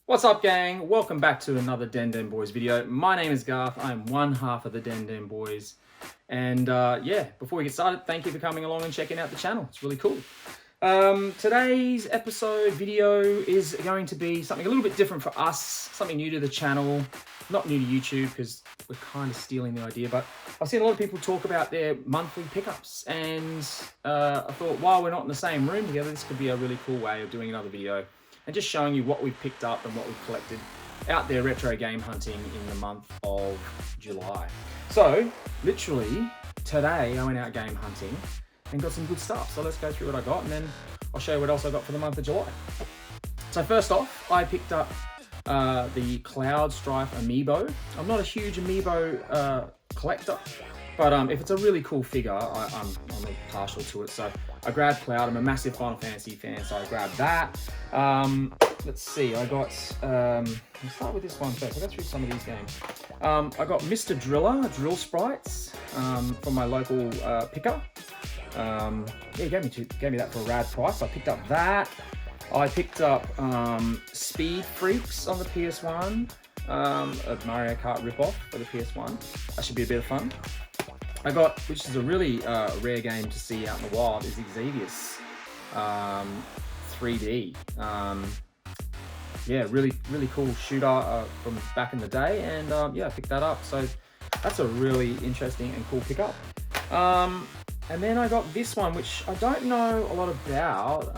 What's up, gang? Welcome back to another Den Den Boys video. My name is Garth. I'm one half of the Den Den Boys. And yeah, before we get started, thank you for coming along and checking out the channel. It's really cool. Today's episode video is going to be something a little bit different for us, something new to the channel, not new to YouTube because we're kind of stealing the idea, but I've seen a lot of people talk about their monthly pickups, and I thought while we're not in the same room together, this could be a really cool way of doing another video and just showing you what we've picked up and what we've collected out there retro game hunting in the month of July. So literally today I went out game hunting and got some good stuff. So let's go through what I got and then I'll show you what else I got for the month of July. So first off, I picked up the Cloud Strife Amiibo. I'm not a huge Amiibo collector, but if it's a really cool figure, I'm partial to it. So I grabbed Cloud. I'm a massive Final Fantasy fan, so I grabbed that. Let's see, I got, let's start with this one first. I'll go through some of these games. I got Mr. Driller, Drill Sprites, from my local picker. Yeah, he gave me that for a rad price. I picked up that. I picked up Speed Freaks on the PS1, a Mario Kart ripoff for the PS1. That should be a bit of fun. I got, which is a really rare game to see out in the wild, is Xavius 3D. Yeah, really cool shooter from back in the day, and yeah, I picked that up. So that's a really interesting and cool pickup. And then I got this one, which I don't know a lot about,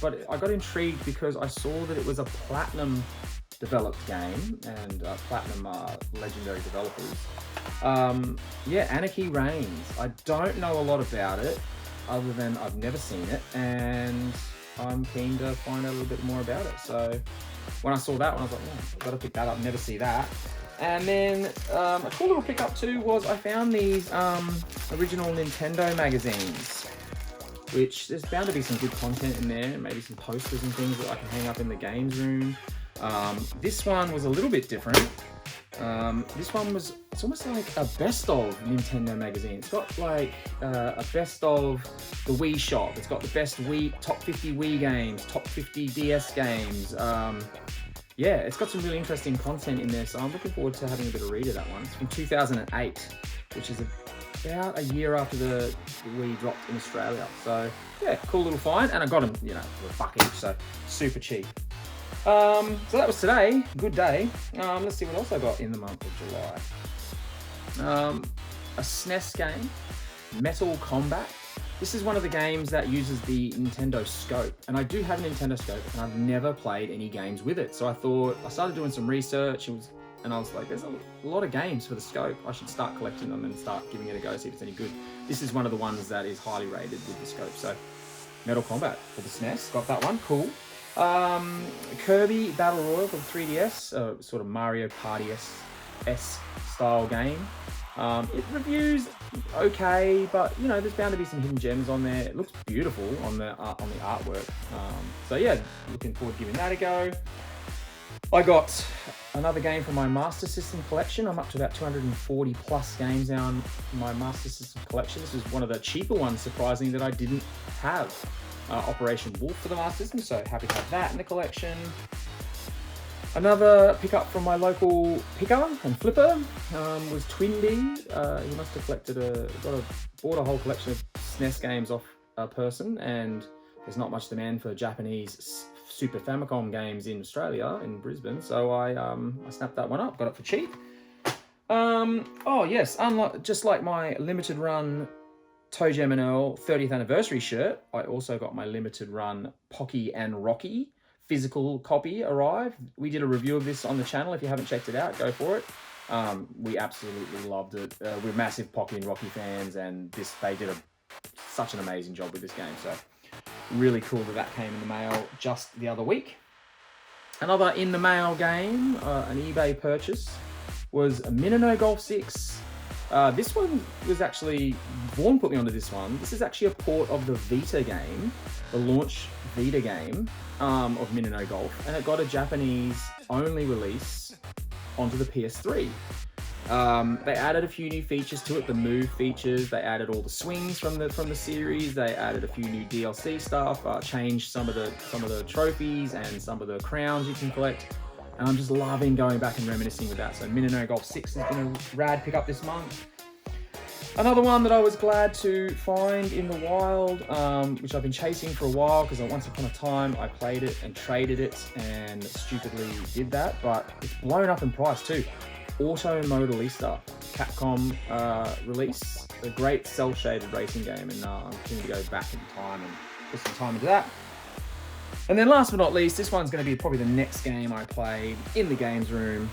but I got intrigued because I saw that it was a Platinum developed game, and Platinum are legendary developers. Yeah, Anarchy Reigns. I don't know a lot about it, other than I've never seen it, and I'm keen to find out a little bit more about it. So when I saw that one, I was like, oh, I've got to pick that up, never see that. And then a cool little pickup too was I found these original Nintendo magazines, which there's bound to be some good content in there, maybe some posters and things that I can hang up in the games room. This one was a little bit different. This one was, it's almost like a best of Nintendo magazine. It's got like a best of the Wii shop. It's got the best Wii, top 50 Wii games, top 50 DS games. Yeah, it's got some really interesting content in there, so I'm looking forward to having a bit of read of that one. It's from 2008, which is about a year after the Wii dropped in Australia. So yeah, cool little find, and I got them, you know, for $1 each, so super cheap. So that was today, good day. Let's see what else I got in the month of July. A SNES game, Metal Combat. This is one of the games that uses the Nintendo Scope, and I do have a Nintendo Scope, and I've never played any games with it. So I thought, I started doing some research, and I was like, there's a lot of games for the Scope. I should start collecting them and start giving it a go, see if it's any good. This is one of the ones that is highly rated with the Scope. So Metal Combat for the SNES, got that one, cool. Kirby Battle Royale for the 3DS, sort of Mario Party-esque style game. It reviews okay, but you know, there's bound to be some hidden gems on there. It looks beautiful on the artwork. So yeah, looking forward to giving that a go. I got another game from my Master System collection. I'm up to about 240 plus games now in my Master System collection. This is one of the cheaper ones, surprisingly, that I didn't have. Operation Wolf for the Master System, so happy to have that in the collection. Another pickup from my local picker and flipper was Twinbee. He must have bought a whole collection of SNES games off a person, and there's not much demand for Japanese Super Famicom games in Australia, in Brisbane, so I snapped that one up, got it for cheap. Oh yes, just like my limited run ToeJam and Earl 30th anniversary shirt, I also got my limited run Pocky and Rocky physical copy arrive. We did a review of this on the channel. If you haven't checked it out, go for it. We absolutely loved it. We're massive Pocky and Rocky fans, and they did such an amazing job with this game. So really cool that came in the mail just the other week. Another in the mail game, an eBay purchase, was a Minnow Golf 6. This one was actually, Vaughn put me onto this one. This is actually a port of the Vita game, the launch Vita game of Minnow Golf, and it got a Japanese only release onto the PS3. They added a few new features to it, the move features. They added all the swings from the series. They added a few new DLC stuff. Changed some of the trophies and some of the crowns you can collect. And I'm just loving going back and reminiscing with that. So Minnow Golf 6 has been a rad pickup this month. Another one that I was glad to find in the wild, which I've been chasing for a while because once upon a time I played it and traded it and stupidly did that, but it's blown up in price too. Auto Modellista, Capcom release, a great cel-shaded racing game, and I'm keen to go back in time and put some time into that. And then last but not least, this one's going to be probably the next game I played in the games room,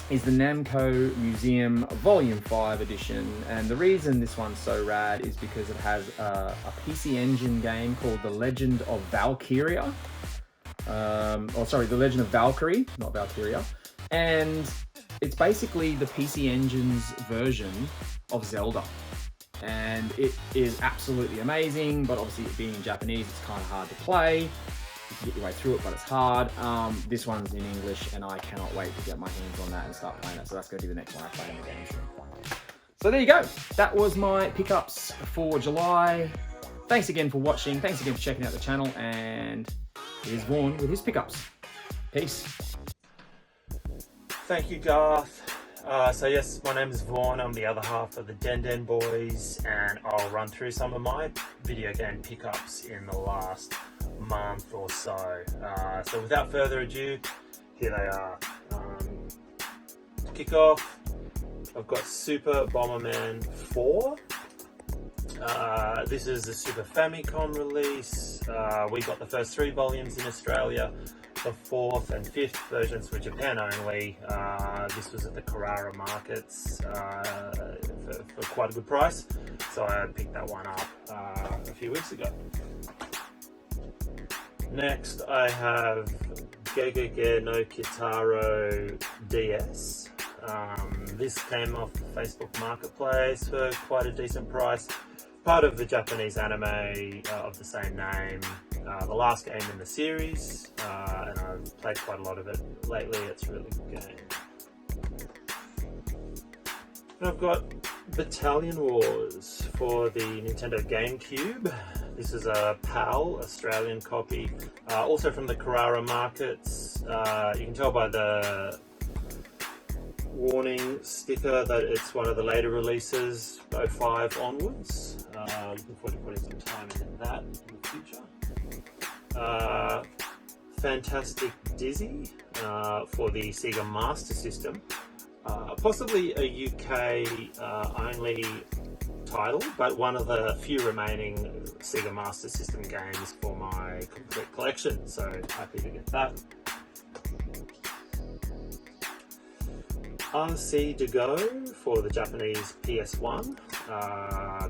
is the Namco Museum Volume 5 edition. And the reason this one's so rad is because it has a PC Engine game called The Legend of Valkyria. The Legend of Valkyrie, not Valkyria. And it's basically the PC Engine's version of Zelda. And it is absolutely amazing, but obviously it being in Japanese, it's kind of hard to play. You can get your way through it, but it's hard. This one's in English, and I cannot wait to get my hands on that and start playing it. So that's going to be the next one I play in the games room. So there you go. That was my pickups for July. Thanks again for watching. Thanks again for checking out the channel. And here's Vaughn with his pickups. Peace. Thank you, Garth. So yes, my name is Vaughn. I'm the other half of the Den Den Boys, and I'll run through some of my video game pickups in the last month or so. So without further ado, here they are. To kick off, I've got Super Bomberman 4. This is a Super Famicom release. We got the first 3 volumes in Australia. The 4th and 5th versions were Japan only. This was at the Carrara markets for quite a good price, so I picked that one up a few weeks ago. Next I have Gegege no Kitaro DS. This came off Facebook Marketplace for quite a decent price. Part of the Japanese anime of the same name. The last game in the series, and I've played quite a lot of it lately. It's a really good game. And I've got Battalion Wars for the Nintendo GameCube. This is a PAL Australian copy, also from the Carrara markets. You can tell by the warning sticker that it's one of the later releases, 05 onwards. Looking forward to putting some time into that in the future. Fantastic Dizzy for the Sega Master System. Possibly a UK only title, but one of the few remaining Sega Master System games for my complete collection, so happy to get that. RC to Go for the Japanese PS1.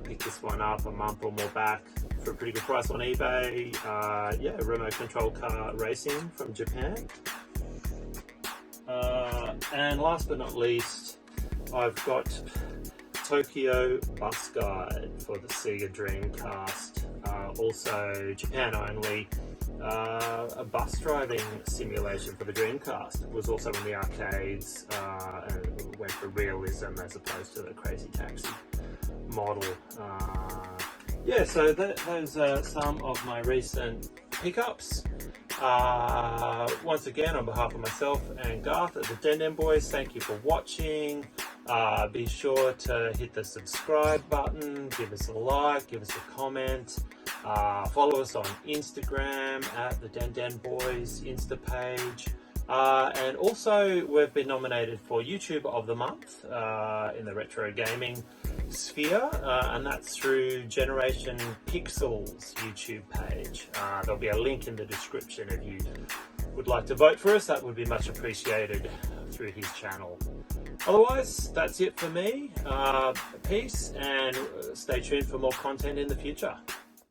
Picked this one up a month or more back for a pretty good price on eBay. Yeah, remote control car racing from Japan. And last but not least, I've got Tokyo Bus Guide for the Sega Dreamcast. Also Japan only. A bus driving simulation for the Dreamcast. It was also in the arcades and went for realism as opposed to the Crazy Taxi model. Yeah, so those are some of my recent pickups. Once again, on behalf of myself and Garth at the Den Den Boys, thank you for watching. Be sure to hit the subscribe button, give us a like, give us a comment. Follow us on Instagram at the Den Den Boys Insta page. And also, we've been nominated for YouTube of the Month in the retro gaming sphere, and that's through Generation Pixel's YouTube page. There'll be a link in the description if you would like to vote for us. That would be much appreciated through his channel. Otherwise, that's it for me. Peace, and stay tuned for more content in the future.